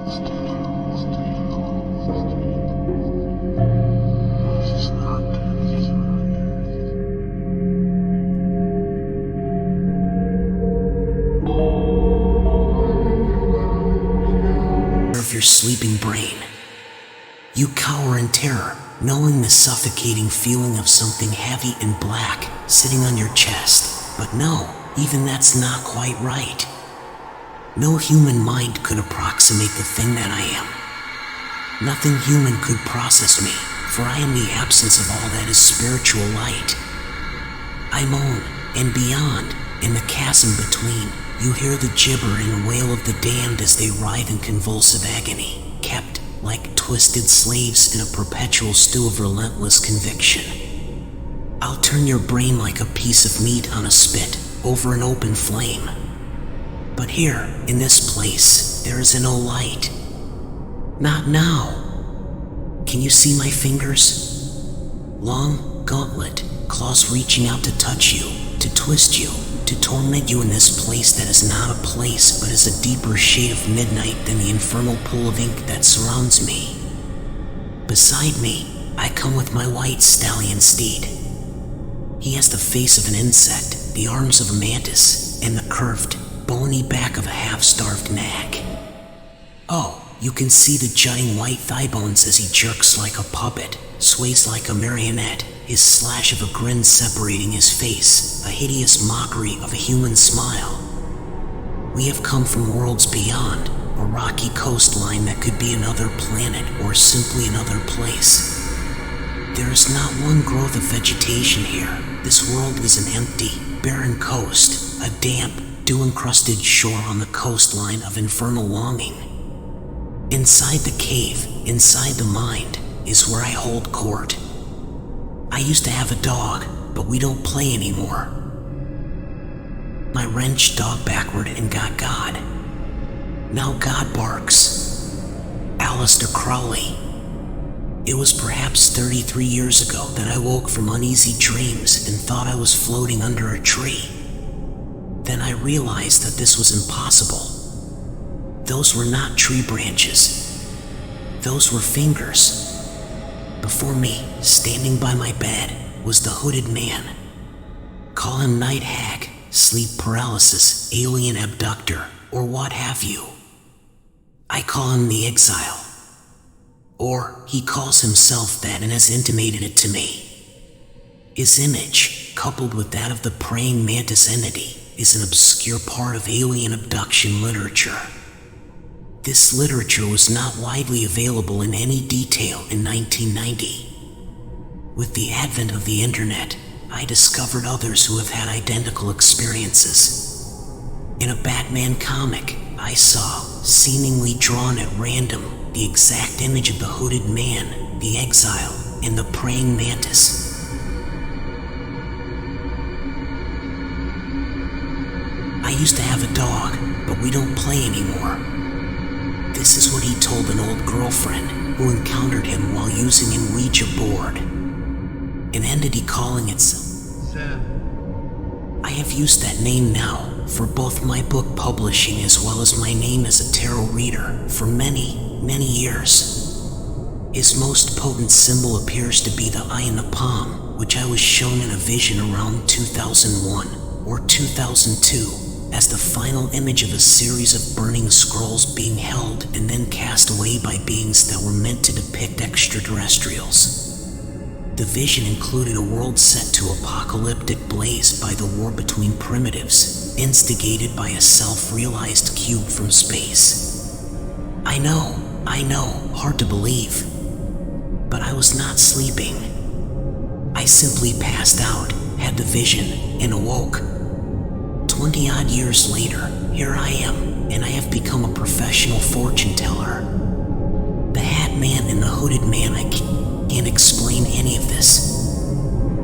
Of your sleeping brain. You cower in terror, knowing the suffocating feeling of something heavy and black sitting on your chest. But no, even that's not quite right. No human mind could approximate the thing that I am. Nothing human could process me, for I am the absence of all that is spiritual light. I moan, and beyond, in the chasm between, you hear the gibber and wail of the damned as they writhe in convulsive agony, kept like twisted slaves in a perpetual stew of relentless conviction. I'll turn your brain like a piece of meat on a spit over an open flame. But here, in this place, there is no light. Not now. Can you see my fingers? Long, gauntlet, claws reaching out to touch you, to twist you, to torment you in this place that is not a place but is a deeper shade of midnight than the infernal pool of ink that surrounds me. Beside me, I come with my white stallion steed. He has the face of an insect, the arms of a mantis, and the curved, bony back of a half-starved nag. Oh, you can see the jutting white thigh bones as he jerks like a puppet, sways like a marionette, his slash of a grin separating his face, a hideous mockery of a human smile. We have come from worlds beyond, a rocky coastline that could be another planet or simply another place. There is not one growth of vegetation here. This world is an empty, barren coast, a damp, dew-encrusted shore on the coastline of infernal longing. Inside the cave, inside the mind, is where I hold court. I used to have a dog, but we don't play anymore. My wrenched dog backward and got God. Now God barks. Aleister Crowley. It was perhaps 33 years ago that I woke from uneasy dreams and thought I was floating under a tree. Then I realized that this was impossible. Those were not tree branches. Those were fingers. Before me, standing by my bed, was the hooded man. Call him night hag, sleep paralysis, alien abductor, or what have you. I call him the Exile. Or he calls himself that and has intimated it to me. His image, coupled with that of the praying mantis entity, is an obscure part of alien abduction literature. This literature was not widely available in any detail in 1990. With the advent of the internet, I discovered others who have had identical experiences. In a Batman comic, I saw, seemingly drawn at random, the exact image of the hooded man, the Exile, and the praying mantis. I used to have a dog, but we don't play anymore. This is what he told an old girlfriend who encountered him while using an Ouija board. An entity calling itself Sam. I have used that name now for both my book publishing as well as my name as a tarot reader for many, many years. His most potent symbol appears to be the eye in the palm, which I was shown in a vision around 2001 or 2002. As the final image of a series of burning scrolls being held and then cast away by beings that were meant to depict extraterrestrials. The vision included a world set to apocalyptic blaze by the war between primitives, instigated by a self-realized cube from space. I know, hard to believe. But I was not sleeping. I simply passed out, had the vision, and awoke. 20-odd years later, here I am, and I have become a professional fortune teller. The Hat Man and the Hooded Man, I can't explain any of this.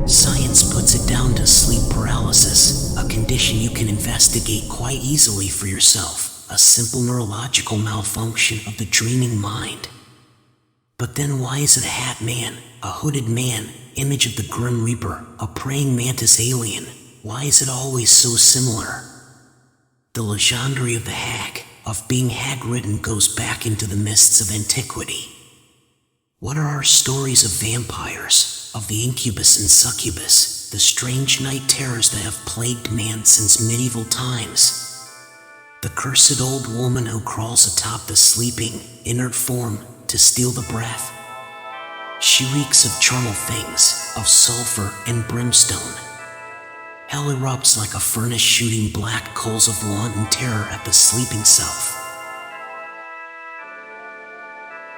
Science puts it down to sleep paralysis, a condition you can investigate quite easily for yourself, a simple neurological malfunction of the dreaming mind. But then why is it a Hat Man, a Hooded Man, image of the Grim Reaper, a praying mantis alien? Why is it always so similar? The legendary of the hag, of being hag-ridden goes back into the mists of antiquity. What are our stories of vampires, of the incubus and succubus, the strange night terrors that have plagued man since medieval times? The cursed old woman who crawls atop the sleeping, inert form to steal the breath. She reeks of charnel things, of sulfur and brimstone. Hell erupts like a furnace shooting black coals of wanton terror at the sleeping self.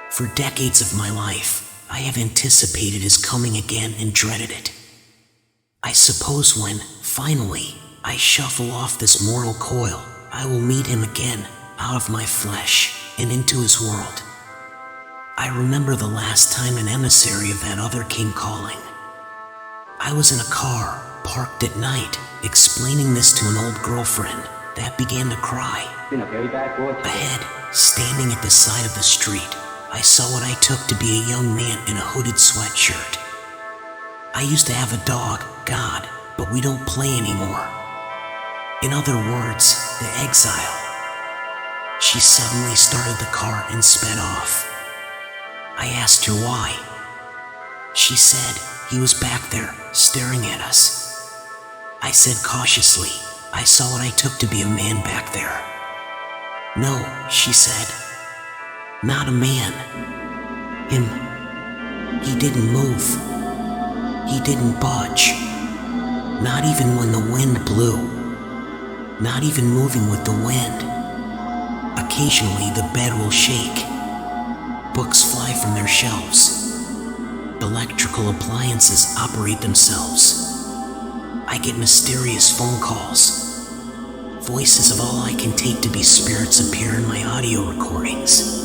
For decades of my life, I have anticipated his coming again and dreaded it. I suppose when, finally, I shuffle off this mortal coil, I will meet him again, out of my flesh, and into his world. I remember the last time an emissary of that other came calling. I was in a car, parked at night, explaining this to an old girlfriend that began to cry. Ahead, standing at the side of the street, I saw what I took to be a young man in a hooded sweatshirt. I used to have a dog, God, but we don't play anymore. In other words, the Exile. She suddenly started the car and sped off. I asked her why. She said he was back there, staring at us. I said cautiously, I saw what I took to be a man back there. No, she said. Not a man. Him. He didn't move. He didn't budge. Not even when the wind blew. Not even moving with the wind. Occasionally the bed will shake. Books fly from their shelves. Electrical appliances operate themselves. I get mysterious phone calls. Voices of all I can take to be spirits appear in my audio recordings.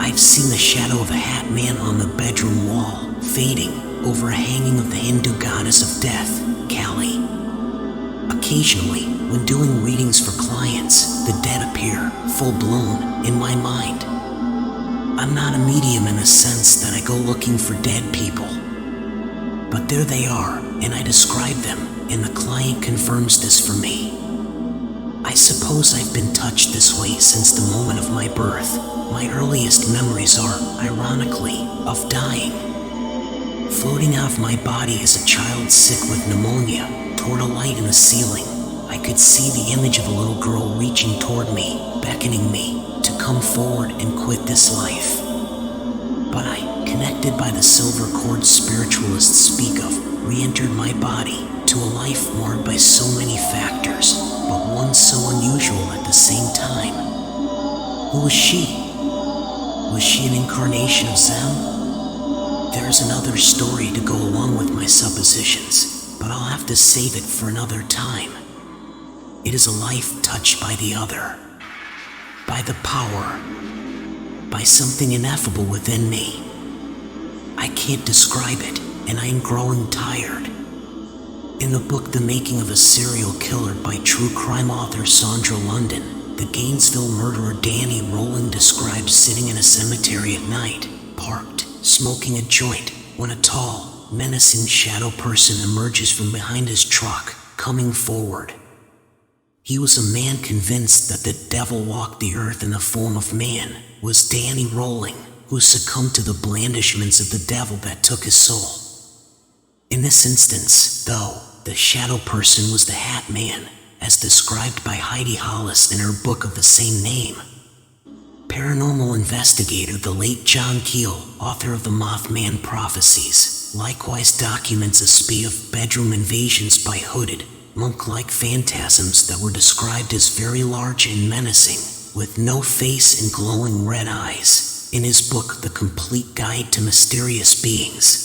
I've seen the shadow of a hat man on the bedroom wall, fading over a hanging of the Hindu goddess of death, Kali. Occasionally, when doing readings for clients, the dead appear, full-blown, in my mind. I'm not a medium in the sense that I go looking for dead people. But there they are, and I describe them, and the client confirms this for me. I suppose I've been touched this way since the moment of my birth. My earliest memories are, ironically, of dying. Floating out of my body as a child sick with pneumonia, toward a light in the ceiling, I could see the image of a little girl reaching toward me, beckoning me to come forward and quit this life. But I, connected by the silver cord spiritualists speak of, re-entered my body to a life marred by so many factors, but one so unusual at the same time. Who was she? Was she an incarnation of Zem? There's another story to go along with my suppositions, but I'll have to save it for another time. It is a life touched by the other, by the power, by something ineffable within me. I can't describe it, and I'm growing tired. In the book The Making of a Serial Killer by true crime author Sandra London, the Gainesville murderer Danny Rowland described sitting in a cemetery at night, parked, smoking a joint, when a tall, menacing shadow person emerges from behind his truck, coming forward. He was a man convinced that the devil walked the earth in the form of man, was Danny Rowland, who succumbed to the blandishments of the devil that took his soul. In this instance, though, the shadow person was the Hat Man, as described by Heidi Hollis in her book of the same name. Paranormal investigator the late John Keel, author of the Mothman Prophecies, likewise documents a spate of bedroom invasions by hooded, monk-like phantasms that were described as very large and menacing, with no face and glowing red eyes, in his book The Complete Guide to Mysterious Beings.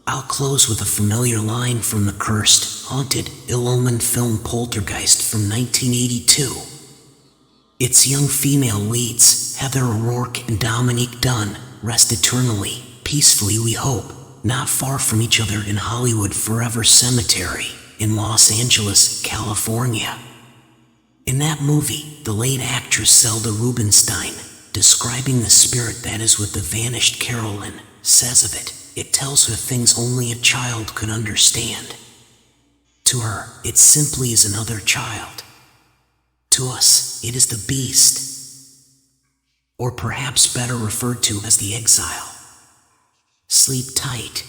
I'll close with a familiar line from the cursed, haunted, ill-omened film Poltergeist from 1982. Its young female leads, Heather O'Rourke and Dominique Dunn, rest eternally, peacefully we hope, not far from each other in Hollywood Forever Cemetery, in Los Angeles, California. In that movie, the late actress Zelda Rubinstein, describing the spirit that is with the vanished Carolyn, says of it, it tells her things only a child could understand. To her, it simply is another child. To us, it is the beast, or perhaps better referred to as the Exile. Sleep tight.